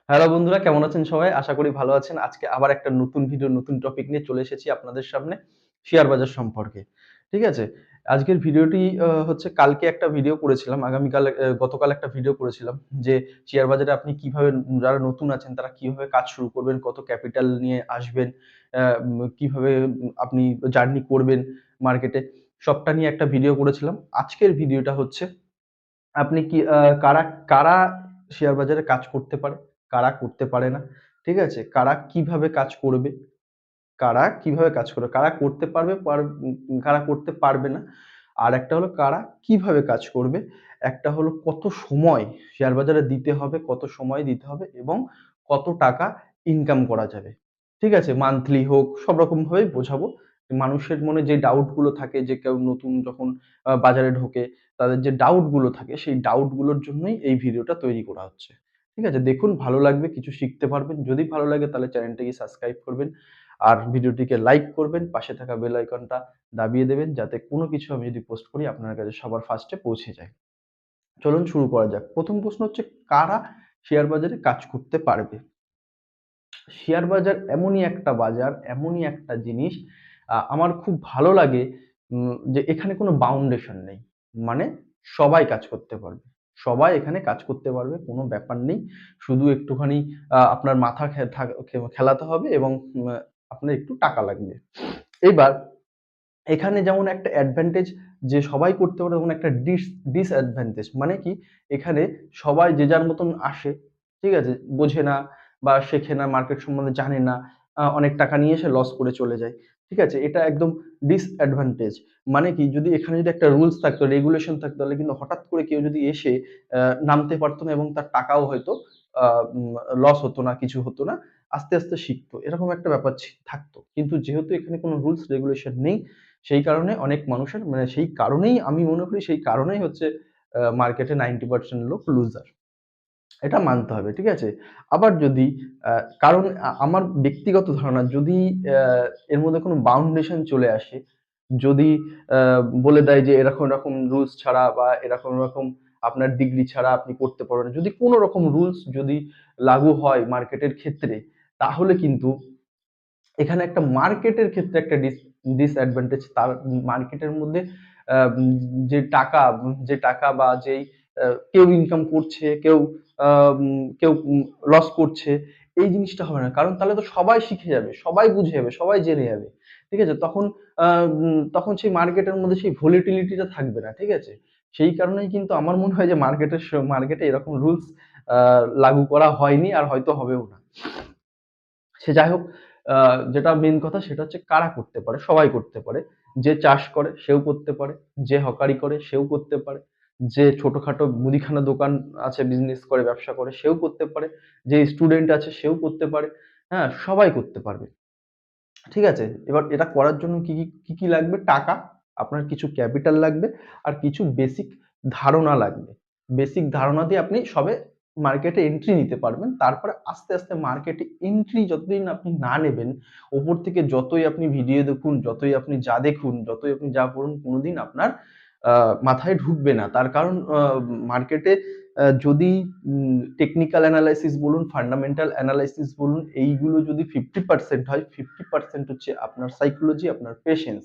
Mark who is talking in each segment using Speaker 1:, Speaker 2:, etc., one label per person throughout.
Speaker 1: Hello বন্ধুরা, কেমন আছেন সবাই? আশা করি ভালো আছেন। আজকে আবার একটা নতুন ভিডিও, নতুন টপিক নিয়ে চলে এসেছি আপনাদের সামনে, শেয়ার বাজার সম্পর্কে। ঠিক আছে? আজকের ভিডিওটি হচ্ছে কালকে একটা ভিডিও করেছিলাম, গতকাল একটা ভিডিও করেছিলাম যে শেয়ার বাজারে আপনি কিভাবে যারা নতুন আছেন তারা কিভাবে কাজ শুরু করবেন, কত ক্যাপিটাল নিয়ে আসবেন, কিভাবে আপনি জার্নি করবেন মার্কেটে, সবটা নিয়ে একটা ভিডিও করেছিলাম। আজকের ভিডিওটা হচ্ছে আপনি কি কারা, কারা শেয়ার বাজারে কাজ করতে পারে, কারা করতে পারে না। ঠিক আছে? কারা কিভাবে কাজ করবে, কারা কিভাবে কাজ করবে, কারা করতে পারবে, কারা করতে পারবে না। আরেকটা হলো কারা কিভাবে কাজ করবে। একটা হলো কত সময় শেয়ার বাজারে দিতে হবে, কত সময় দিতে হবে এবং কত টাকা ইনকাম করা যাবে। ঠিক আছে? মান্থলি হোক, সব রকম ভাবেই বোঝাবো। মানুষের মনে যে ডাউট গুলো থাকে, যে কেউ নতুন যখন বাজারে ঢোকে, তাদের যে ডাউট গুলো থাকে সেই ডাউট গুলোর জন্যই এই ভিডিওটা তৈরি করা হচ্ছে। ঠিক আছে? দেখুন, ভালো লাগবে, কিছু শিখতে পারবেন। যদি ভালো লাগে তাহলে চ্যানেলটিকে সাবস্ক্রাইব করবেন। আর ভিডিওটিকে লাইক করবেন, পাশে থাকা বেল আইকনটা দাবিয়ে দেবেন যাতে কোনো কিছু আমি যদি পোস্ট করি আপনার কাছে সবার ফার্স্টে পৌঁছে যায়। চলুন শুরু করা যাক। ১ম প্রশ্ন হচ্ছে, কারা শেয়ার বাজারে কাজ করতে পারবে? শেয়ার বাজার এমনই একটা বাজার, এমনই একটা জিনিস, আমার খুব ভালো লাগে যে এখানে কোনো বাউন্ডেশন নেই। মানে সবাই কাজ করতে পারবে। সবাই এখানে কাজ করতে পারবে, কোনো ব্যাপার নেই। শুধু একটুখানি আপনার মাথা খেলাতে হবে এবং আপনার একটু টাকা লাগবে। এবার এখানে যেমন একটা অ্যাডভান্টেজ যে সবাই করতে পারে, তেমন একটা ডিসঅ্যাডভান্টেজ। মানে কি? এখানে সবাই যে যার মতন আসে, ঠিক আছে? বোঝে না বা শেখে না, মার্কেট সম্বন্ধে জানে না। অনেক টাকা নিয়ে এসে লস করে চলে যায়। ঠিক আছে? এটা একদম ডিসঅ্যাডভান্টেজ। মানে কি? যদি এখানে যদি একটা রুলস থাকতো, রেগুলেশন থাকতো, তাহলে কিন্তু হঠাৎ করে কেউ যদি এসে আ নামতে পারত না এবং তার টাকাও হয়তো আ উম লস হতো না, কিছু হতো না। আস্তে, আস্তে শিখতো। এরকম একটা ব্যাপার থাকতো। কিন্তু যেহেতু এখানে কোনো রুলস রেগুলেশন নেই, সেই কারণে অনেক মানুষের, মানে সেই কারণেই আমি মনে করি, সেই কারণেই হচ্ছে মার্কেটে 90% লোক লুজার। এটা মানতে হবে। ঠিক আছে? আবার যদি আ কারণ আমার ব্যক্তিগত ধারণা, যদি আ এর মধ্যে কোনো বাউন্ডেশন চলে আসে, যদি আ বলে দেয় যে এরকম, এরকম রুলস ছাড়া বা এরকম, এরকম আপনার ডিগ্রি ছাড়া আপনি করতে পারবেন না। যদি কোন রকম রুলস যদি লাগু হয় মার্কেটের ক্ষেত্রে, তাহলে কিন্তু এখানে একটা মার্কেটের ক্ষেত্রে একটা ডিসঅ্যাডভান্টেজ, তার মার্কেটের মধ্যে আ উম যে টাকা বা যেই কেউ ইনকাম করছে, আ কেউ লস করছে, এই জিনিসটা হবে না। কারণ তাহলে তো সবাই শিখে যাবে, সবাই বুঝে যাবে, সবাই জেনে যাবে। ঠিক আছে? তখন সেই মার্কেটের মধ্যে সেই ভোলাটিলিটি টা থাকবে না। ঠিক আছে? সেই কারণেই কিন্তু আমার মনে হয় যে মার্কেটে এরকম রুলস আ লাগু করা হয়নি আর হয়তো হবেও না। সে যাই হোক, আ যেটা মেইন কথা সেটা হচ্ছে কারা করতে পারে? সবাই করতে পারে। যে চাষ করে সেও করতে পারে, যে হকারি করে সেও করতে পারে, যে ছোটখাটো মুদিখানা দোকান আছে, বিজনেস করে, ব্যবসা করে সেও করতে পারে, যে স্টুডেন্ট আছে সেও করতে পারে। হ্যাঁ? সবাই করতে পারবে। ঠিক আছে? এবার এটা করার জন্য কি লাগবে? টাকা, আপনার কিছু ক্যাপিটাল লাগবে আর কিছু বেসিক ধারণা লাগবে। বেসিক ধারণা দিয়ে আপনি সবে মার্কেটে এন্ট্রি নিতে পারবেন। তারপরে আস্তে, আস্তে মার্কেটে এন্ট্রি যতদিন আপনি না নেবেন, উপর থেকে যতই আপনি ভিডিও দেখুন, যতই আপনি যা দেখুন, যতই আপনি যা পড়ুন, কোনদিন আপনার আ মাথায় ঢুকবে না। তার কারণ মার্কেটে যদি টেকনিক্যাল অ্যানালাইসিস বলুন, ফান্ডামেন্টাল অ্যানালাইসিস বলুন, এইগুলো যদি 50% হয়, 50% হচ্ছে আপনার সাইকোলজি, আপনার পেশেন্স।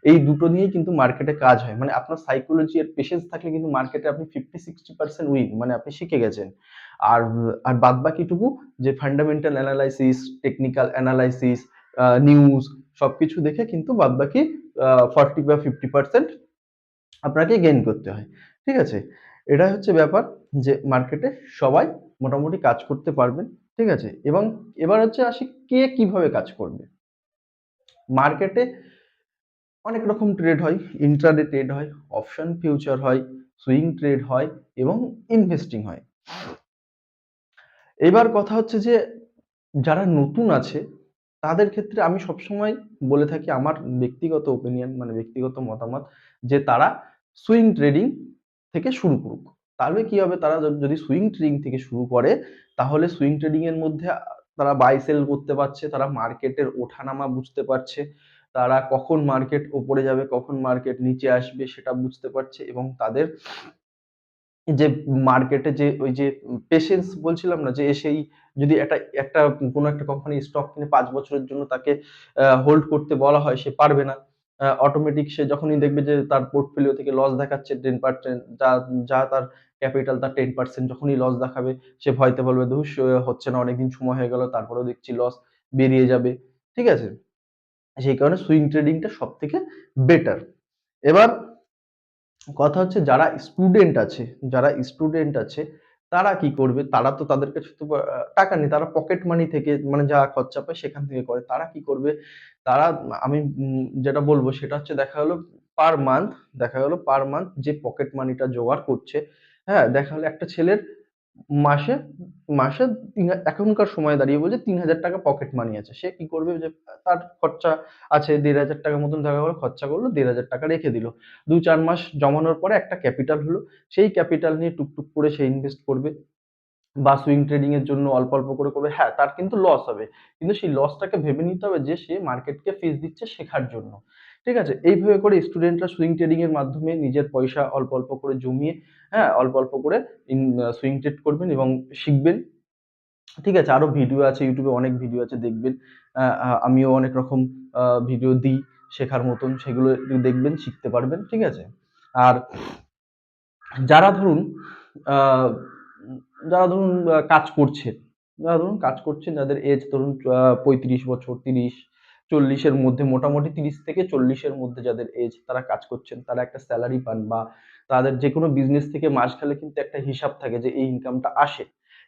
Speaker 1: এই দুটো নিয়েই কিন্তু মার্কেটে কাজ হয়। মানে আপনার সাইকোলজি আর পেশেন্স থাকলে কিন্তু মার্কেটে আপনি 50-60% উইন, মানে আপনি শিখে গেছেন। আর আর বাদবাকিটুকু যে fundamental analysis, technical analysis, news সবকিছু দেখে কিন্তু বাদবাকি 40 বা 50% আপনাকে গেইন করতে হয়। ঠিক আছে? এটাই হচ্ছে ব্যাপার, যে মার্কেটে সবাই মোটামুটি কাজ করতে পারবেন। ঠিক আছে? এবং এবার হচ্ছে আসি, কে কিভাবে কাজ করবে? মার্কেটে অনেক রকম ট্রেড হয়। ইন্ট্রাডে ট্রেড হয়, অপশন ফিউচার হয়, সুইং ট্রেড হয় এবং ইনভেস্টিং হয়। এবার কথা হচ্ছে যে যারা নতুন আছে তাদের ক্ষেত্রে আমি সবসময় বলে থাকি, আমার ব্যক্তিগত ওপিনিয়ন, মানে ব্যক্তিগত মতামত, যে তারা সুইং ট্রেডিং থেকে শুরু করুক। তাহলে কি হবে? তারা যদি সুইং ট্রেডিং থেকে শুরু করে, তাহলে সুইং ট্রেডিং এর মধ্যে তারা বাই সেল করতে পারছে, তারা মার্কেটের ওঠানামা বুঝতে পারছে, তারা কখন মার্কেট উপরে যাবে, কখন মার্কেট নিচে আসবে সেটা বুঝতে পারছে এবং তাদের যে মার্কেটে যে ওই যে পেশেন্স বলছিলাম না, যে এসেই যদি একটা একটা কোনো একটা কোম্পানি স্টক কিনে ৫ বছরের জন্য তাকে হোল্ড করতে বলা হয়, সে পারবে না। অটোমেটিক সে যখনই দেখবে যে তার পোর্টফোলিও থেকে লস দেখাচ্ছে 10% যা যা তার ক্যাপিটাল তার 10% যখনই লস দেখাবে, সে ভয়তে বলবে, "ধুস হচ্ছে না, অনেকদিন সময় হয়ে গেল, তারপরেও দেখছি লস", বেরিয়ে যাবে। ঠিক আছে? সেই কারণে সুইং ট্রেডিং টা সবথেকে বেটার। এবার কথা হচ্ছে যারা স্টুডেন্ট আছে তারা কি করবে? তারা তো, তাদের কাছে তো টাকা নেই। তারা পকেট মানি থেকে, মানে যা খরচা পায় সেখান থেকে করে। তারা কি করবে? তারা, আমি যেটা বলব সেটা হচ্ছে, পার মান্থ দেখা গেল পার মান্থ যে পকেট মানিটা জোগাড় করছে, হ্যাঁ? দেখা গেল একটা ছেলের মাসে মাসে এখনকার সময়ে দাঁড়িয়ে বলছে ৳৩,০০০ পকেট মানি আছে। সে কি করবে? যে তার খরচা আছে ৳১,৫০০ মতন, দেখা গেল খরচা করলো, ৳১,৫০০ রেখে দিল। ২-৪ মাস জমানোর পরে একটা ক্যাপিটাল হলো। সেই ক্যাপিটাল নিয়ে টুকটুক করে সে ইনভেস্ট করবে বা সুইং ট্রেডিং এর জন্য অল্প, অল্প করে করবে। হ্যাঁ, তার কিন্তু লস হবে। কিন্তু সেই লসটাকে ভেবে নিতে হবে যে সে মার্কেটকে ফিস দিচ্ছে শেখার জন্য। ঠিক আছে? এইভাবে করে স্টুডেন্টরা সুইং ট্রেডিং এর মাধ্যমে নিজের পয়সা অল্প, অল্প করে জমিয়ে, হ্যাঁ? অল্প, অল্প করে সুইং ট্রেড করবেন এবং শিখবেন। ঠিক আছে? আরো ভিডিও আছে, YouTube এ অনেক ভিডিও আছে, দেখবেন। আ আ আমিও অনেক রকম ভিডিও দিই শেখার মতন। সেগুলো একটু দেখবেন, শিখতে পারবেন। ঠিক আছে? আর যারা ধরুন আ উম যারা ধরুন কাজ করছেন, যাদের এজ ধরুন ৩৫ বছর, ৩০, ৪০ এর মধ্যে, মোটামুটি ৩০ থেকে ৪০ এর মধ্যে যাদের এজ, তারা কাজ করছেন, তারা একটা সেলারি পান বা তাদের যেকোনো বিজনেস থেকে মাস গেলে কিন্তু একটা হিসাব থাকে যে এই ইনকামটা আসে।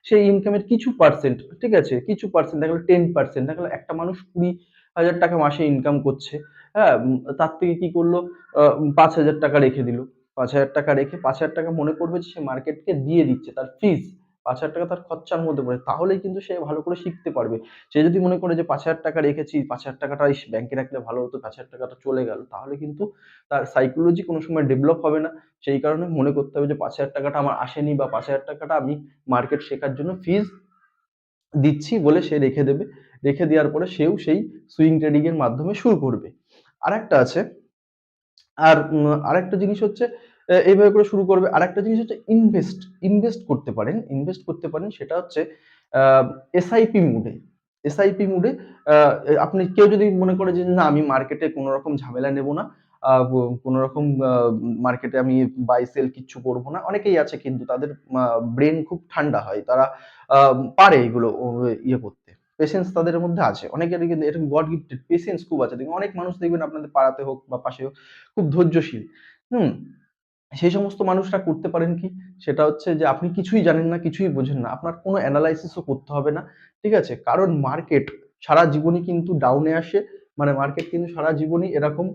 Speaker 1: সেই ইনকামের কিছু পার্সেন্ট, ঠিক আছে? কিছু পার্সেন্ট, দেখা গেল 10%, দেখা গেল একটা মানুষ ৳২০,০০০ মাসে ইনকাম করছে, হ্যাঁ? তার থেকে কি করল, ৳৫,০০০ রেখে দিল। ৳৫,০০০ রেখে ৳৫,০০০ মনে করবে যে সে মার্কেটকে দিয়ে দিচ্ছে, তার ফিস। ৳৫,০০০ তার খরচার মধ্যে পড়ে। তাহলেই কিন্তু সে ভালো করে শিখতে পারবে। সে যদি মনে করে যে ৳৫,০০০ রেখেছি, ৳৫,০০০ টা ইস ব্যাংকে রাখলে ভালো হতো, ৳৫,০০০ টা চলে গেল। তাহলে কিন্তু তার সাইকোলজি কোনো সময় ডেভেলপ হবে না। সেই কারণে মনে করতে হবে যে ৳৫,০০০ টা আমার আসেনি, বা ৳৫,০০০ টা আমি মার্কেট শেখার জন্য ফিস দিচ্ছি বলে সে রেখে দেবে। রেখে দেওয়ার পরে সেও সেই সুইং ট্রেডিং এর মাধ্যমে শুরু করবে। আরেকটা আছে, আরেকটা জিনিস হচ্ছে, এইভাবে করে শুরু করবে। আরেকটা জিনিস হচ্ছে ইনভেস্ট করতে পারেন। সেটা হচ্ছে আ এসআইপি মুডে। এসআইপি মুডে আ আপনি, কেউ যদি মনে করে যে, "না, আমি মার্কেটে কোন রকম ঝামেলা নেব না। আ ব কোন রকম মার্কেটে আমি বাই সেল কিচ্ছু করব না।" অনেকেই আছে কিন্তু তাদের মা ব্রেইন খুব ঠান্ডা হয়। তারা আ পারে এগুলো ইয়ে করতে। পেশেন্স তাদের মধ্যে আছে। অনেকেরই কিন্তু এরকম গড গিফটেড পেশেন্স খুব আছে। দেখবেন অনেক মানুষ, দেখবেন আপনাদের পাড়াতে হোক বা পাশে হোক, খুব ধৈর্যশীল। হুম? সেই সমস্ত মানুষরা করতে পারেন কি? সেটা হচ্ছে যে, আপনি কিছুই জানেন না, কিছুই বোঝেন না। আপনার কোনো এনালাইসিস ও করতে হবে না। ঠিক আছে? কারণ মার্কেট সারা জীবনই কিন্তু ডাউনে আসে। মানে মার্কেট কিন্তু সারা জীবনই এরকম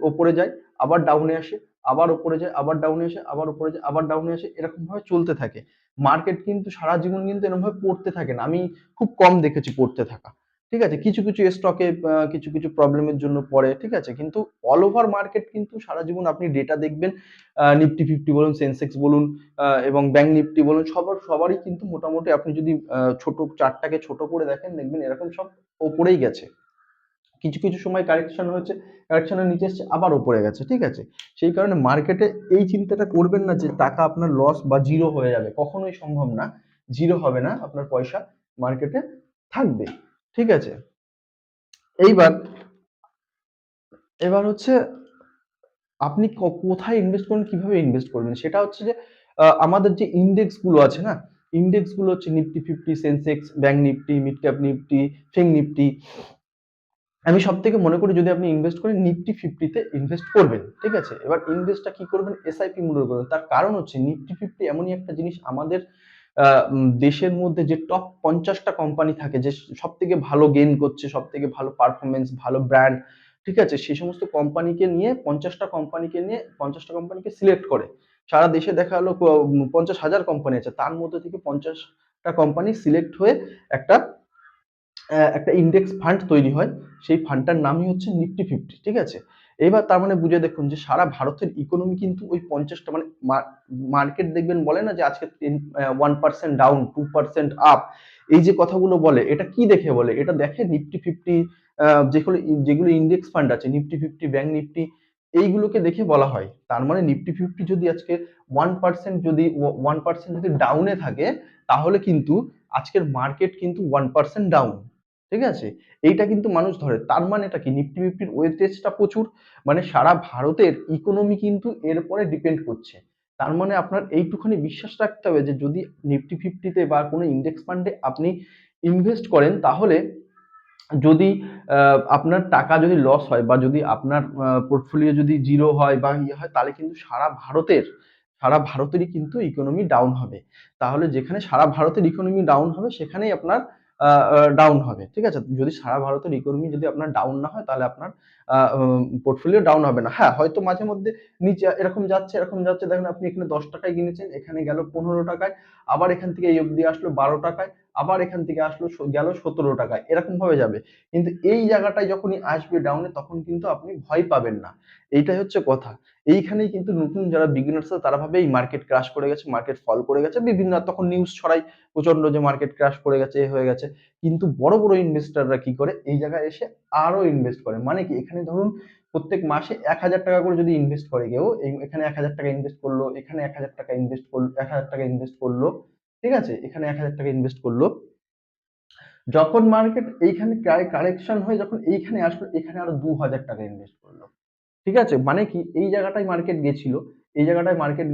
Speaker 1: ওপরে যায়, আবার ডাউনে আসে, আবার ওপরে যায়, আবার ডাউনে আসে, আবার উপরে যায়, আবার ডাউনে আসে। এরকমভাবে চলতে থাকে। মার্কেট কিন্তু সারা জীবন কিন্তু এরকমভাবে পড়তে থাকে না। আমি খুব কম দেখেছি পড়তে থাকা। ঠিক আছে? কিছু, কিছু স্টকে কিছু, কিছু প্রবলেমের জন্য পড়ে। ঠিক আছে? কিন্তু অল ওভার মার্কেট কিন্তু সারা জীবন আপনি ডেটা দেখবেন, নিফটি ফিফটি বলুন, সেনসেক্স বলুন, এবং ব্যাংক নিফটি বলুন, সবারই কিন্তু মোটামুটি, আপনি যদি ছোট চার্টটাকে ছোট করে দেখেন, দেখবেন এরকম সব ওপরেই গেছে। কিছু, কিছু সময় কারেকশন হয়েছে, কারেকশনের নিচে এসছে, আবার উপরে গেছে। ঠিক আছে? সেই কারণে মার্কেটে এই চিন্তাটা করবেন না যে টাকা আপনার লস বা জিরো হয়ে যাবে। কখনোই সম্ভব না। জিরো হবে না। আপনার পয়সা মার্কেটে থাকবে। ঠিক আছে? এইবার এবার হচ্ছে, আপনি কোথায় ইনভেস্ট করবেন, কিভাবে ইনভেস্ট করবেন? সেটা হচ্ছে যে, আমাদের যে ইনডেক্স গুলো আছে না? ইনডেক্স গুলো হচ্ছে Nifty fifty, Sensex, bank Nifty, mid cap Nifty, fin Nifty. আমি সবথেকে মনে করি, যদি আপনি ইনভেস্ট করেন, নিফটি 50 তে ইনভেস্ট করবেন। ঠিক আছে? এবার ইনভেস্টটা কি করবেন? এসআইপি মুডে করবেন। তার কারণ হচ্ছে, নিফটি 50 এমনই একটা জিনিস, আমাদের আ দেশের মধ্যে যে টপ ৫০ টা কোম্পানি থাকে, যে সবথেকে ভালো গেইন করছে, সবথেকে ভালো পারফরম্যান্স, ভালো ব্র্যান্ড, ঠিক আছে? সেই সমস্ত কোম্পানিকে নিয়ে, ৫০ টা কোম্পানিকে নিয়ে ৫০ টা কোম্পানিকে সিলেক্ট করে। সারা দেশে দেখা গেল ৫০,০০০ কোম্পানি আছে। তার মধ্যে থেকে ৫০ টা কোম্পানি সিলেক্ট হয়ে একটা একটা ইনডেক্স ফান্ড তৈরি হয়। সেই ফান্ডটার নামই হচ্ছে নিফটি ফিফটি। ঠিক আছে? এবার তার মানে বুঝে দেখুন যে, সারা ভারতের ইকোনমি কিন্তু ওই ৫০ টা, মানে মার্কেট দেখবেন বলে না যে আজকে 1% ডাউন, 2% আপ। এই যে কথাগুলো বলে, এটা কি দেখে বলে? এটা দেখে নিফটি ফিফটি, যেগুলো যেগুলো ইনডেক্স ফান্ড আছে, নিফটি ফিফটি, ব্যাংক নিফটি, এইগুলোকে দেখে বলা হয়। তার মানে নিফটি ফিফটি যদি আজকে 1% যদি 1% যদি ডাউনে থাকে, তাহলে কিন্তু আজকের মার্কেট কিন্তু 1% ডাউন। ঠিক আছে? এইটা কিন্তু মানুষ ধরে। তার মানে এটা কি, নিফটি ফিফটির ওয়েটেজটা প্রচুর, মানে সারা ভারতের ইকোনমি কিন্তু এর উপরে ডিপেন্ড করছে। তার মানে আপনার এইটুখানি বিশ্বাস রাখতে হবে যে যদি নিফটি ফিফটিতে বা কোনো ইন্ডেক্স ফান্ডে আপনি ইনভেস্ট করেন, তাহলে যদি আপনার টাকা যদি লস হয় বা যদি আপনার পোর্টফোলিও যদি জিরো হয় বা ইয়ে হয়, তাহলে কিন্তু সারা ভারতেরই কিন্তু ইকোনমি ডাউন হবে। তাহলে যেখানে সারা ভারতের ইকোনমি ডাউন হবে সেখানেই আপনার ডাউন হবে। ঠিক আছে? যদি সারা ভারতের ইকোনমি যদি আপনার ডাউন না হয়, তাহলে আপনার পোর্টফোলিও ডাউন হবে না। হ্যাঁ, হয়তো মাঝে মধ্যে নিচে এরকম যাচ্ছে, দেখেন আপনি এখানে 10 টাকায় কিনেছেন, এখানে গেল 15 টাকায়, আবার এখান থেকে এই অবধি আসলো 12 টাকায়, আবার এখান থেকে আসলো গেল 17 টাকায়, এরকম ভাবে যাবে। কিন্তু এই জায়গাটায় যখনই আসবে ডাউনে, তখন কিন্তু আপনি ভয় পাবেন না। এইটাই হচ্ছে কথা। এইখানেই কিন্তু নতুন যারা বিগিনার্স আছে তারা ভাবে এই মার্কেট ক্রাশ করে গেছে, মার্কেট ফল করে গেছে, বিভিন্ন তখন নিউজ ছড়ায় প্রচন্ড যে মার্কেট ক্রাশ করে গেছে, এ হয়ে গেছে। কিন্তু বড় বড় ইনভেস্টররা কি করে, এই জায়গায় এসে আরো ইনভেস্ট করে। মানে কি, এখানে ধরুন প্রত্যেক মাসে 1000 টাকা করে যদি ইনভেস্ট করে কেউ, এখানে 1000 টাকা ইনভেস্ট করলো, এখানে 1000 টাকা ইনভেস্ট করলো, 1000 টাকা ইনভেস্ট করলো, ঠিক আছে, এখানে 1000 টাকা ইনভেস্ট করলো, যখন মার্কেট এইখানে কারেকশন হয়ে যখন এইখানে আসলো, এখানে আরো 2000 টাকা ইনভেস্ট করলো। ঠিক আছে? মানে কি, এই জায়গাটায় মার্কেট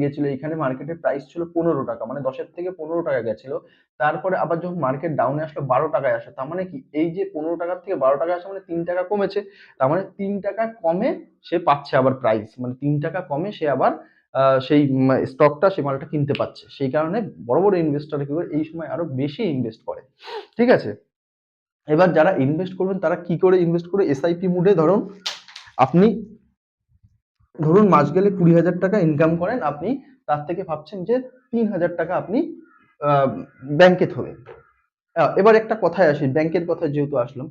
Speaker 1: গেছিল, এখানে মার্কেটের প্রাইস ছিল 15 টাকা, মানে 10 এর থেকে 15 টাকা গেছিল। তারপরে আবার যখন মার্কেট ডাউনে আসলো 12 টাকায় আসে, তার মানে কি, এই যে 15 টাকার থেকে 12 টাকায় আসে মানে 3 টাকা কমেছে। তার মানে 3 টাকা কমে সে পাচ্ছে আবার প্রাইস, মানে 3 টাকা কমে সে আবার সেই স্টকটা, সে মালটা কিনতে পাচ্ছে। সেই কারণে বড় বড় ইনভেস্টর কি করে, এই সময় আরো বেশি ইনভেস্ট করে। ঠিক আছে? এবার যারা ইনভেস্ট করবেন তারা কি করে ইনভেস্ট করে, এসআইপি মুডে ধরুন আপনি, ধরুন মাস গেলে 20,000 টাকা ইনকাম করেন আপনি, তার থেকে ভাবছেন যে 3,000 টাকা আপনি ব্যাংকে থবেন। এবার একটা কথায় আসি, ব্যাংকের কথায় যেহেতু আসলাম,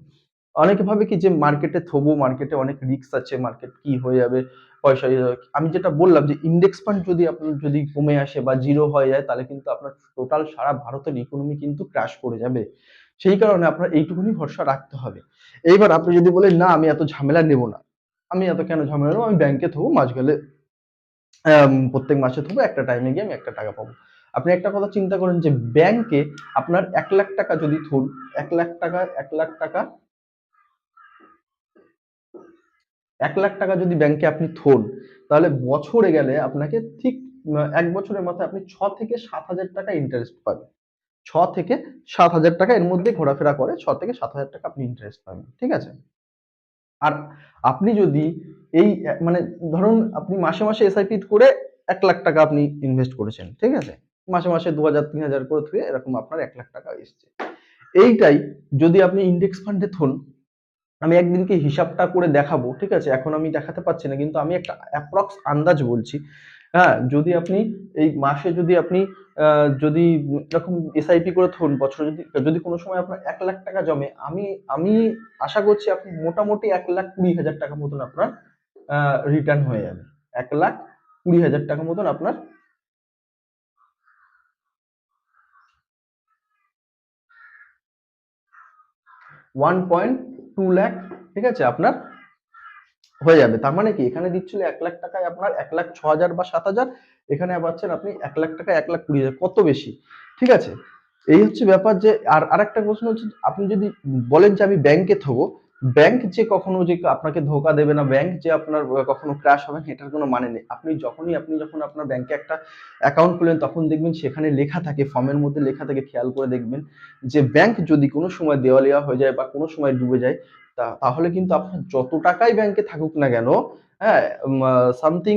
Speaker 1: অনেকে ভাবে কি যে মার্কেটে থবো, মার্কেটে অনেক রিস্ক আছে, মার্কেট কি হয়ে যাবে, পয়সা ইয়ে যাবে। আমি যেটা বললাম যে ইন্ডেক্স ফান্ড যদি আপনার যদি কমে আসে বা জিরো হয়ে যায়, তাহলে কিন্তু আপনার টোটাল সারা ভারতের ইকোনমি কিন্তু ক্র্যাশ করে যাবে। সেই কারণে আপনার এইটুকুনি ভরসা রাখতে হবে। এইবার আপনি যদি বলেন না আমি এত ঝামেলা নেব না, আমি এত কেন ঝামেলা নেবো, আমি ব্যাংকে থবো, মাস গেলে প্রত্যেক মাসে থবো, একটা টাইমে গিয়ে আমি একটা টাকা পাবো। আপনি একটা কথা চিন্তা করেন যে ব্যাংকে আপনার 1,00,000 টাকা যদি থন, 1,00,000 টাকা যদি ব্যাংকে আপনি থন, তাহলে বছরে গেলে আপনাকে ঠিক 1 বছরের মাথায় আপনি 6 থেকে 7 হাজার টাকা ইন্টারেস্ট পাবেন। 6 থেকে 7 হাজার টাকা এর মধ্যে ঘোরাফেরা করে, 6 থেকে 7 হাজার টাকা আপনি ইন্টারেস্ট পাবেন। ঠিক আছে? আর আপনি যদি এই মানে ধরুন আপনি মাসে মাসে এসআইপি করে 1,00,000 টাকা আপনি ইনভেস্ট করেছেন, ঠিক আছে, মাসে মাসে 2,000 3,000 করে থুয়ে এরকম আপনার 1,00,000 টাকা এসছে। এইটাই যদি আপনি ইন্ডেক্স ফান্ডে থন, আমি একদিনকে হিসাবটা করে দেখাবো, ঠিক আছে, এখন আমি দেখাতে পাচ্ছি না, কিন্তু আমি একটা অ্যাপ্রক্স আন্দাজ বলছি। হ্যাঁ, যদি আপনি এই মাসে যদি আপনি যদি এরকম এসআইপি করে থন, বছরে যদি যদি কোনো সময় আপনার 1,00,000 টাকা জমে, আমি আমি আশা করছি আপনি মোটামুটি 1,20,000 টাকা মতন আপনার রিটার্ন হয়ে যাবে। 1,20,000 টাকা মতন আপনার 1.2 লাখ, ঠিক আছে, আপনার হয়ে যাবে। তার মানে কি, এখানে দিচ্ছিল 1,00,000 টাকায় আপনার 1,06,000 বা 7,000, এখানে পাচ্ছেন আপনি 1,00,000 টাকায় 1,20,000, কত বেশি। ঠিক আছে? এই হচ্ছে ব্যাপার। যে আরেকটা প্রশ্ন হচ্ছে, আপনি যদি বলেন যে আমি ব্যাংকে থবো, ব্যাংক যে কখনো যে আপনাকে ধোকা দেবে না, ব্যাংক যে আপনার কখনো ক্র্যাশ হবে না, এটার কোনো মানে নেই। আপনি যখন আপনার ব্যাংকে একটা অ্যাকাউন্ট খুলেন, তখন দেখবেন সেখানে লেখা থাকে, ফর্মের মধ্যে লেখা থাকে, খেয়াল করে দেখবেন যে ব্যাংক যদি কোনো সময় দেওয়ালিয়া হয়ে যায় বা কোনো সময় ডুবে যায়, তাহলে কিন্তু আপনার যত টাকাই ব্যাংকে থাকুক না কেন, হ্যাঁ, সামথিং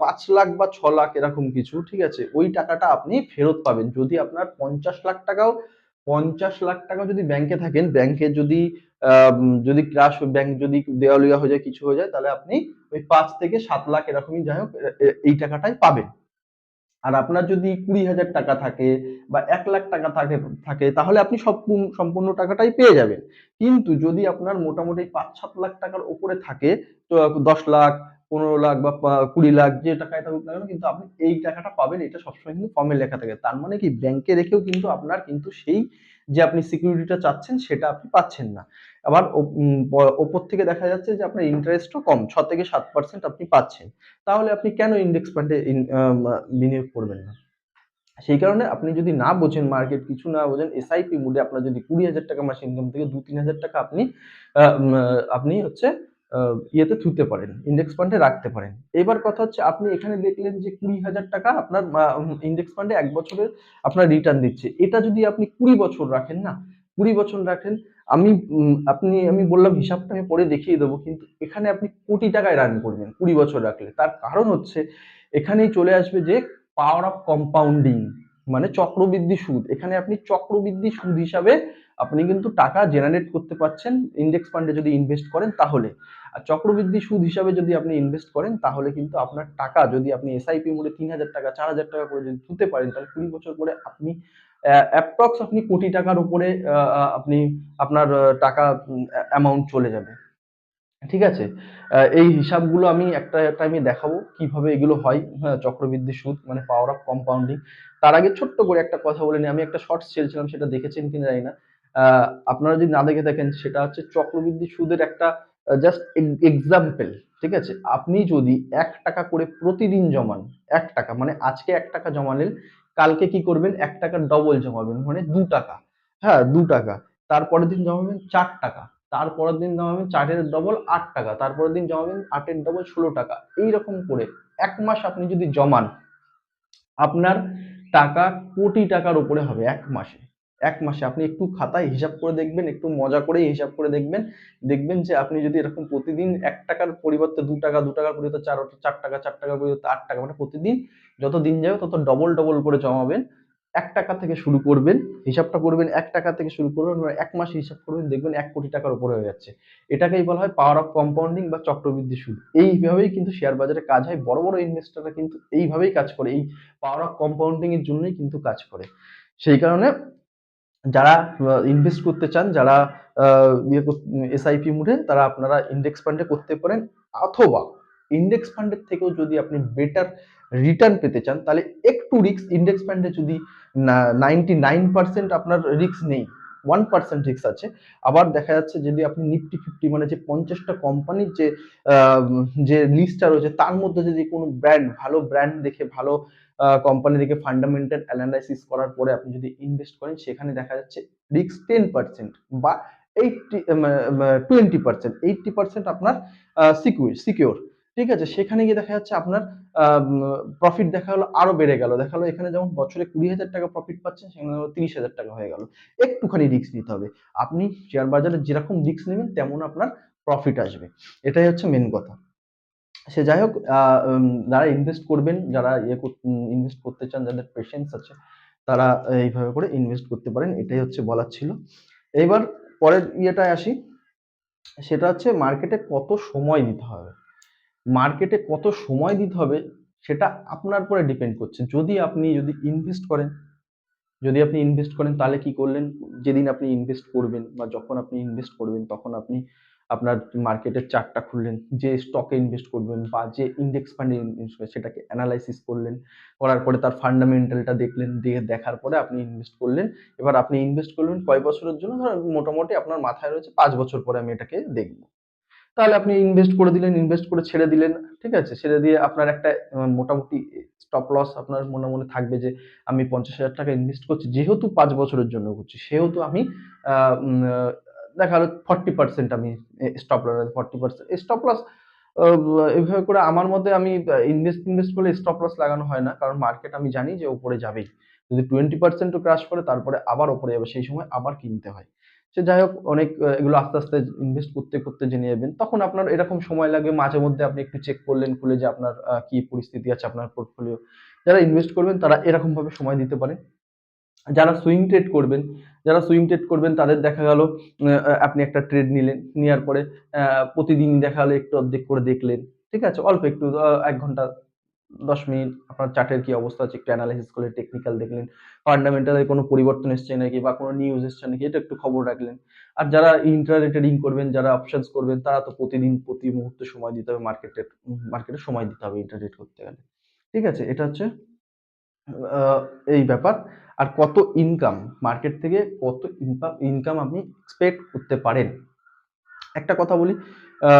Speaker 1: 5 লাখ বা 6 লাখ এরকম কিছু, ঠিক আছে, ওই টাকাটা আপনি ফেরত পাবেন। যদি আপনার 50 লাখ টাকাও যদি ব্যাংকে থাকেন, ব্যাংকে যদি যদি ক্রাশ, ব্যাংক যদি দেওয়ালিয়া হয়ে যায়, কিছু হয়ে যায়, তাহলে আপনি ওই 5 থেকে 7 লাখ এরকমই যাই হোক এই টাকাটাই পাবেন। আর আপনার যদি 20,000 টাকা থাকে বা 1,00,000 টাকা থাকে, তাহলে আপনি সম্পূর্ণ টাকাটাই পেয়ে যাবেন। কিন্তু যদি আপনার মোটামুটি 5-7 লাখ টাকার উপরে থাকে, তো 10 লাখ 15 লাখ বা 20 লাখ যে টাকায় থাকুক না কেন, কিন্তু আপনি এই টাকাটা পাবেন, এটা সবসময় কিন্তু ফর্মে লেখা থাকে। তার মানে কি ব্যাংকে রেখেও কিন্তু আপনার কিন্তু সেই যে আপনি সিকিউরিটিটা চাচ্ছেন সেটা আপনি পাচ্ছেন না। আবার ওপর থেকে দেখা যাচ্ছে যে আপনার ইন্টারেস্টও কম, 6 থেকে 7% আপনি পাচ্ছেন। তাহলে আপনি কেন ইন্ডেক্স ফান্ডে বিনিয়োগ করবেন না? সেই কারণে আপনি যদি না বোঝেন, মার্কেট কিছু না বোঝেন, এসআইপি মোডে আপনার যদি 20,000 টাকা মাসে ইনকাম থেকে 2-3 হাজার টাকা আপনি আপনি হচ্ছে ইয়েতে থুতে পারেন, ইন্ডেক্স ফান্ডে রাখতে পারেন। এবার কথা হচ্ছে, আপনি এখানে দেখলেন যে 20,000 টাকা আপনার ইন্ডেক্স ফান্ডে 1 বছরে আপনার রিটার্ন দিচ্ছে। এটা যদি আপনি 20 বছর রাখেন না, 20 বছর রাখেন, আমি বললাম হিসাবটা আমি পরে দেখিয়ে দেবো, কিন্তু এখানে আপনি কোটি টাকায় রান করবেন 20 বছর রাখলে। তার কারণ হচ্ছে এখানেই চলে আসবে যে পাওয়ার অফ কম্পাউন্ডিং, মানে চক্রবৃদ্ধি সুদ। এখানে আপনি চক্রবৃদ্ধি সুদ হিসাবে আপনি কিন্তু টাকা জেনারেট করতে পারছেন ইন্ডেক্স ফান্ডে যদি ইনভেস্ট করেন তাহলে। আর চক্রবৃদ্ধি সুদ হিসাবে যদি আপনি ইনভেস্ট করেন তাহলে কিন্তু আপনার টাকা যদি আপনি এসআইপি মোডে 3,000 টাকা 4,000 টাকা করে যদি তুলতে পারেন, তাহলে 20 বছর পরে আপনি অ্যাপ্রক্স আপনি কোটি টাকার উপরে আপনি আপনার টাকা অ্যামাউন্ট চলে যাবে। ঠিক আছে? এই হিসাবগুলো আমি একটা টাইমে দেখাবো কিভাবে এগুলো হয়। হ্যাঁ, চক্রবৃদ্ধি সুদ মানে পাওয়ার অফ কম্পাউন্ডিং। তার আগে ছোট্ট করে একটা কথা বলে নিই। আমি একটা শর্টস ছেড়েছিলাম, সেটা দেখেছেন কিনা জানি না। আ আপনারা যদি না দেখে থাকেন, সেটা হচ্ছে চক্রবৃদ্ধি সুদের একটা জাস্ট এক্সাম্পল। ঠিক আছে? আপনি যদি ৳১ করে প্রতিদিন জমান, ৳১ মানে আজকে ৳১ জমালেন, কালকে কি করবেন? ৳১ ডবল জমাবেন মানে ৳২। হ্যাঁ, ৳২। তারপরের দিন জমাবেন ৳৪। তারপরের দিন জমাবেন ৪ এর ডবল ৳৮, তারপরের দিন জমাবেন ৮ এর ডবল ৳১৬। এইরকম করে ১ মাস আপনি যদি জমান, আপনার টাকা কোটি টাকার উপরে হবে ১ মাসে। ১ মাসে আপনি একটু খাতায় হিসাব করে দেখবেন, একটু মজা করেই হিসাব করে দেখবেন। দেখবেন যে আপনি যদি এরকম প্রতিদিন ৳১ র পরিবর্তে ৳২, ৳২ র পরিবর্তে ৳৪, ৳৪ র পরিবর্তে ৳৮, মানে প্রতিদিন যত দিন যাবে তত ডবল, ডবল করে জমাবেন। ৳১ থেকে শুরু করবেন, হিসাবটা করবেন ৳১ থেকে শুরু করবেন, ১ মাস হিসাব করবেন, দেখবেন ৳১,০০,০০,০০০ টাকার উপরে হয়ে যাচ্ছে। এটাকেই বলা হয় পাওয়ার অফ কম্পাউন্ডিং বা চক্রবৃদ্ধি সুদ। এইভাবেই কিন্তু শেয়ার বাজারে কাজ হয়। বড়, বড় ইনভেস্টররা কিন্তু এইভাবেই কাজ করে। এই পাওয়ার অফ কম্পাউন্ডিং এর জন্যই কিন্তু কাজ করে। সেই কারণে যারা ইনভেস্ট করতে চান, যারা আ ইয়ে এসআইপি মুডে, তারা আপনারা ইন্ডেক্স ফান্ডে করতে পারেন, অথবা ইন্ডেক্স ফান্ডের থেকেও যদি আপনি বেটার রিটার্ন পেতে চান, তাহলে একটু রিস্ক ইন্ডেক্স ফান্ডে যদি 99% আপনার রিস্ক নেই, 1% রিস্ক আছে। আবার দেখা যাচ্ছে যদি আপনি নিফটি 50 মানে যে 50 টা কোম্পানির আ যে লিস্টটা রয়েছে তার মধ্যে যদি কোনো ভালো ব্র্যান্ড দেখে, ভালো কোম্পানি দেখে ফান্ডামেন্টাল অ্যানালাইসিস করার পরে আপনি যদি ইনভেস্ট করেন, সেখানে দেখা যাচ্ছে রিস্ক 10% বা 80 মা মা 20%, 80% আপনার সিকিউর। ঠিক আছে? সেখানে গিয়ে দেখা যাচ্ছে আপনার আম প্রফিট দেখা গেল আরো বেড়ে গেল। দেখা গেল এখানে যেমন বছরে ৳20,000 প্রফিট পাচ্ছেন, সেখানে হলো ৳30,000 হয়ে গেল। একটুখানি রিস্ক নিতে হবে। আপনি শেয়ার বাজারে যেরকম রিস্ক নিবেন তেমন আপনার প্রফিট আসবে। এটাই হচ্ছে মেইন কথা। সে যাই হোক, আ উম যারা ইনভেস্ট করবেন, যারা ইনভেস্ট করতে চান, যাদের পেশেন্স আছে, তারা এইভাবে করে ইনভেস্ট করতে পারেন। এটাই হচ্ছে বলার ছিল। এইবার পরের ইয়েটায় আসি। সেটা হচ্ছে মার্কেটে কত সময় দিতে হবে। মার্কেটে কত সময় দিতে হবে সেটা আপনার উপরে ডিপেন্ড করছে। যদি আপনি ইনভেস্ট করেন তাহলে কি করলেন? যেদিন আপনি ইনভেস্ট করবেন বা যখন আপনি ইনভেস্ট করবেন তখন আপনি আপনার মার্কেটের চার্টটা খুললেন। যে স্টকে ইনভেস্ট করবেন বা যে ইন্ডেক্স ফান্ডে ইনভেস্ট করবেন সেটাকে এনালাইসিস করলেন। করার পরে তার ফান্ডামেন্টালটা দেখলেন। দেখার পরে আপনি ইনভেস্ট করলেন। এবার আপনি ইনভেস্ট করবেন কয় বছরের জন্য? ধরেন মোটামুটি আপনার মাথায় রয়েছে ৫ বছর পরে আমি এটাকে দেখব। তাহলে আপনি ইনভেস্ট করে দিলেন, ইনভেস্ট করে ছেড়ে দিলেন। ঠিক আছে? ছেড়ে দিয়ে আপনার একটা মোটামুটি স্টপ লস আপনার মনে, মনে থাকবে যে আমি ৳৫০,০০০ ইনভেস্ট করছি। যেহেতু ৫ বছরের জন্য করছি, সেহেতু আমি আ উম আ দেখা গেল 40% আমি স্টপ লস 40% স্টপ লস এভাবে করে আমার মতে আমি ইনভেস্ট করলে স্টপ লস লাগানো হয় না। কারণ মার্কেট আমি জানি যে উপরে যাবেই। যদি 20% ও ক্রাশ করে তারপরে আবার উপরে যাবে। সেই সময় আবার কিনতে হয়। সে যাই হোক, অনেক এগুলো আস্তে, আস্তে ইনভেস্ট করতে, করতে জেনে যাবেন। তখন আপনার এরকম সময় লাগবে, মাঝে মধ্যে আপনি একটু চেক করলেন খুলে যে আপনার কি পরিস্থিতি আছে আপনার পোর্টফোলিও। যারা ইনভেস্ট করবেন তারা এরকমভাবে সময় দিতে পারেন। যারা সুইং ট্রেড করবেন, তাদের দেখা গেল আপনি একটা ট্রেড নিলেন। নেয়ার পরে প্রতিদিন দেখা গেল একটু অর্ধেক করে দেখলেন। ঠিক আছে? অল্প একটু ১ ঘন্টা 10 মিনিট আপনার চার্টের কি অবস্থা আছে একটু এনালাইসিস করলেন, টেকনিক্যাল দেখলেন, ফান্ডামেন্টাল এর কোনো পরিবর্তন এসছে নাকি বা কোনো নিউজ এসছে নাকি এটা একটু খবর রাখলেন। আর যারা ইন্ট্রাডে ট্রেডিং করবেন, যারা অপশনস করবেন তারা তো প্রতিদিন প্রতি মুহূর্তে সময় দিতে হবে মার্কেটে সময় দিতে হবে ইন্ট্রাডেট করতে গেলে। ঠিক আছে? এটা হচ্ছে আ এই ব্যাপার। আর কত ইনকাম মার্কেট থেকে কত ইনকাম আপনি এক্সপেক্ট করতে পারেন। একটা কথা বলি, আ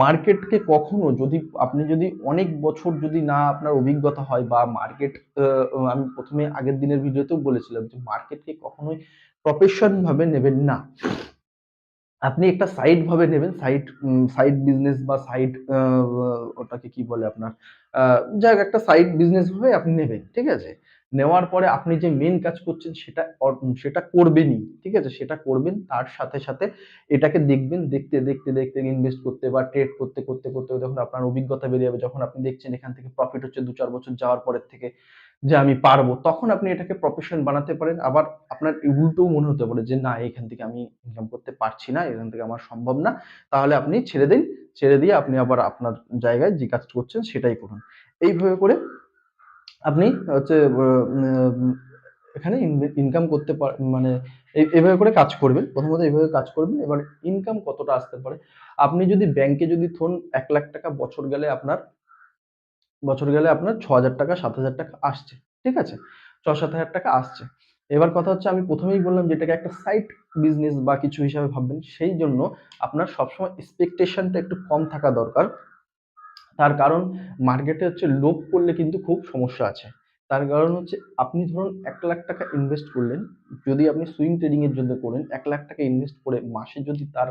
Speaker 1: মার্কেটকে কখনো যদি আপনি যদি অনেক বছর যদি না আপনার অভিজ্ঞতা হয় বা মার্কেট আ আমি ১ম এ আগের দিনের ভিডিওতেও বলেছিলাম যে মার্কেটকে কখনোই প্রফেশন ভাবে নেবেন না। আপনি একটা সাইড ভাবে নেবেন। সাইড বিজনেস বা সাইড ওটাকে কি বলে আপনার? আ যাই হোক একটা সাইড বিজনেস ভাবে আপনি নেবেন। ঠিক আছে? নেওয়ার পরে আপনি যে মেইন কাজ করছেন সেটা করবেনই। ঠিক আছে? সেটা করবেন। তার সাথে এটাকে দেখবেন। দেখতে ইনভেস্ট করতে বা ট্রেড করতে যখন আপনার অভিজ্ঞতা বেড়ে যাবে, যখন আপনি দেখছেন এখান থেকে প্রফিট হচ্ছে ২-৪ বছর যাওয়ার পরের থেকে যে আমি পারবো। তখন আপনি এটাকে প্রফেশন বানাতে পারেন। আবার আপনার উল্টোও মনে হতে পারে যে, না এখান থেকে আমি ইনকাম করতে পারছি না, এখান থেকে আমার সম্ভব না। তাহলে আপনি ছেড়ে দিন। ছেড়ে দিয়ে আপনি আবার আপনার জায়গায় যে কাজ করছেন সেটাই করুন। এইভাবে করে আপনি হচ্ছে এখানে ইনকাম করতে মানে এভাবে করে কাজ করবেন। প্রথমত এভাবে কাজ করবেন। এবার ইনকাম কতটা আসতে পারে? আপনি যদি ব্যাংকে যদি ধরুন ৳১,০০,০০০ বছর গেলে আপনার ৳৬,০০০ ৳৭,০০০ আসছে। ঠিক আছে? ৳৬,০০০-৭,০০০ আসছে। এবার কথা হচ্ছে আমি ১ম এই বললাম যে এটাকে একটা সাইড বিজনেস বা কিছু হিসাবে ভাববেন। সেইজন্য আপনার সবসময় এক্সপেকটেশন টা একটু কম থাকা দরকার। তার কারণ মার্কেটে হচ্ছে লোভ করলে কিন্তু খুব সমস্যা আছে। তার কারণ হচ্ছে আপনি ধরুন ৳১,০০,০০০ ইনভেস্ট করলেন। যদি আপনি সুইং ট্রেডিং এর জন্য করেন, ৳১,০০,০০০ ইনভেস্ট করে মাসে যদি তার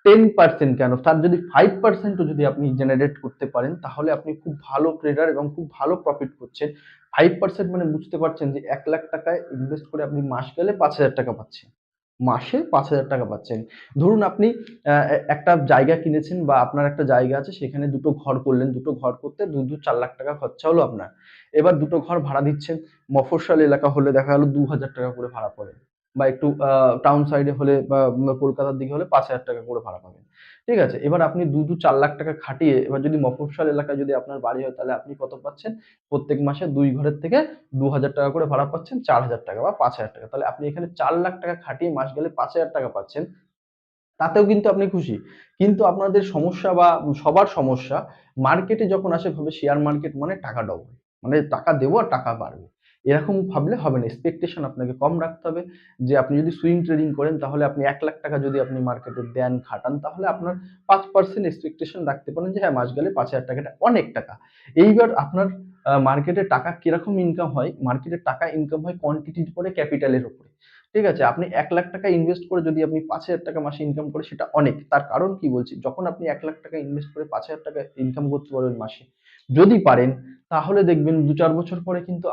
Speaker 1: 10% কেন তার যদি 5% ও যদি আপনি জেনারেট করতে পারেন তাহলে আপনি খুব ভালো ট্রেডার এবং খুব ভালো প্রফিট করছেন। 5% মানে বুঝতে পারছেন যে ৳১,০০,০০০ ইনভেস্ট করে আপনি মাস গেলে ৳৫,০০০ পাচ্ছেন। মাসে ৳৫,০০০ পাচ্ছেন। ধরুন আপনি একটা জায়গা কিনেছেন বা আপনার একটা জায়গা আছে সেখানে ২ টো ঘর করলেন। ২ টো ঘর করতে ২ ৳৪,০০,০০০ খরচা হলো আপনার। এবার ২ টো ঘর ভাড়া দিচ্ছেন। মফস্বল এলাকা হলে দেখা গেল ৳২,০০০ করে ভাড়া পড়ে। বা একটু টাউন সাইড এ হলে বা কলকাতার দিকে হলে ৳৫,০০০ করে ভাড়া পাবেন। ঠিক আছে? এবার আপনি ৪,০০,০০০ খাটিয়ে এবার যদি মফস্বল এলাকায় যদি আপনার বাড়ি হয় তাহলে আপনি কত পাচ্ছেন? প্রত্যেক মাসে ২ ঘরের থেকে ৳২,০০০ করে ভাড়া পাচ্ছেন ৳৪,০০০ বা ৳৫,০০০। তাহলে আপনি এখানে ৳৪,০০,০০০ খাটিয়ে মাস গেলে ৳৫,০০০ পাচ্ছেন। তাতেও কিন্তু আপনি খুশি। কিন্তু আপনাদের সমস্যা বা সবার সমস্যা মার্কেটে যখন আসে ভাবে শেয়ার মার্কেট মানে টাকা ডবল। মানে টাকা দেবো আর টাকা বাড়বে। এরকম ভাবলে হবে না। এক্সপেকটেশন আপনাকে কম রাখতে হবে। যে আপনি যদি সুইং ট্রেডিং করেন তাহলে আপনি ৳১,০০,০০০ যদি আপনি মার্কেটে দেন, খাটান তাহলে আপনার ৫% এক্সপেকটেশন রাখতে পারেন যে হ্যাঁ, মাস গেলে ৳৫,০০০ টা অনেক টাকা। এইবার আপনার মার্কেটে টাকা কিরকম ইনকাম হয়? মার্কেটে টাকা ইনকাম হয় কোয়ান্টিটির উপরে ক্যাপিটালের উপরে। ঠিক আছে? আপনি ৳১,০০,০০০ ইনভেস্ট করে যদি আপনি ৳৫,০০০ মাসে ইনকাম করেন সেটা অনেক। তার কারণ কি বলছি? যখন আপনি ৳১,০০,০০০ ইনভেস্ট করে ৳৫,০০০ ইনকাম করতে পারবেন মাসে, যদি পারেন তাহলে দেখবেন ২-৪ বছর পরে কিন্তু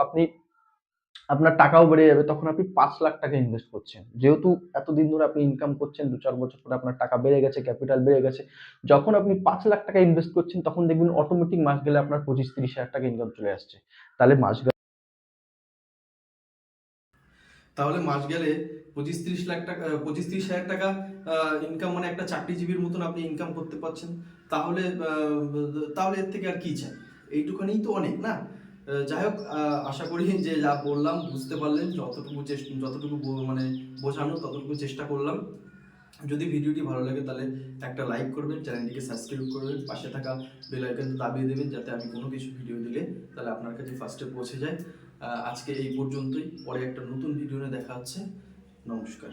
Speaker 1: আপনার টাকাও বেড়ে যাবে। তখন আপনি ৳৫,০০,০০০ ইনভেস্ট করছেন। যেহেতু এতদিন ধরে আপনি ইনকাম করছেন ২-৪ বছর পরে আপনার টাকা বেড়ে গেছে, ক্যাপিটাল বেড়ে গেছে। যখন আপনি ৳৫,০০,০০০ ইনভেস্ট করছেন তখন দেখবেন অটোমেটিক মাস গেলে আপনার ২৫-৩০,০০০ ইনকাম চলে আসছে। তাহলে
Speaker 2: তাহলে মাস গেলে ২৫-৩০ হাজার টাকা ইনকাম মানে একটা চাকরিজীবীর মতন আপনি ইনকাম করতে পারছেন। তাহলে তাহলে এর থেকে আর কি চাই? এইটুখানিই তো অনেক না? যাই হোক, আশা করি যে যা বললাম বুঝতে পারলেন। যতটুকু মানে বোঝানোর ততটুকু চেষ্টা করলাম। যদি ভিডিওটি ভালো লাগে তাহলে একটা লাইক করবেন, চ্যানেলটিকে সাবস্ক্রাইব করবেন, পাশে থাকা বেল আইকনটা দাবিয়ে দেবেন যাতে আমি কোনো কিছু ভিডিও দিলে তাহলে আপনার কাছে ফার্স্টে পৌঁছে যায়। আজকে এই পর্যন্তই। পরে একটা নতুন ভিডিও নিয়ে দেখা হচ্ছে। নমস্কার।